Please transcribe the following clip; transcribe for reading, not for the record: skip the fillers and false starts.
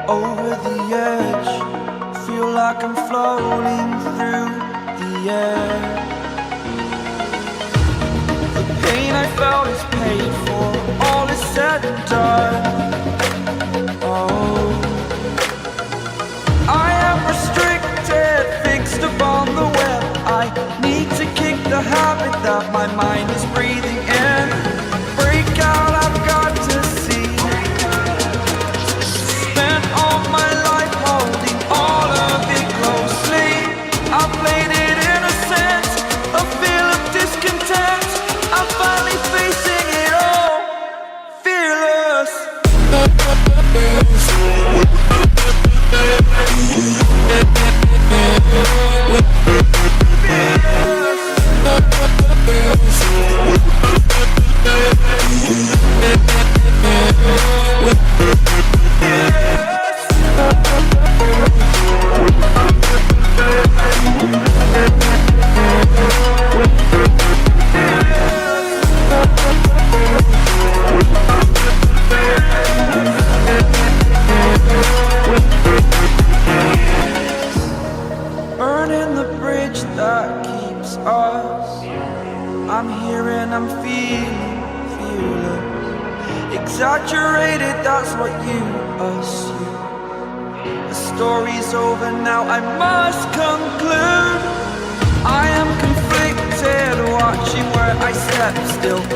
Over the edge, feel like I'm floating through the air. The pain I felt is paid for, all is said and done. Oh, I am restricted, fixed upon the web. I need to kick the habit that my mind is breathing in. Break out, I've got to see. My life holding all of it closely. I played it innocent, a feel of discontent. I'm finally facing it all, fearless. Burning the bridge that keeps us. I'm here and I'm feeling fearless. Exaggerated, that's what you assume. The story's over now, I must conclude. I am conflicted, watching where I step still.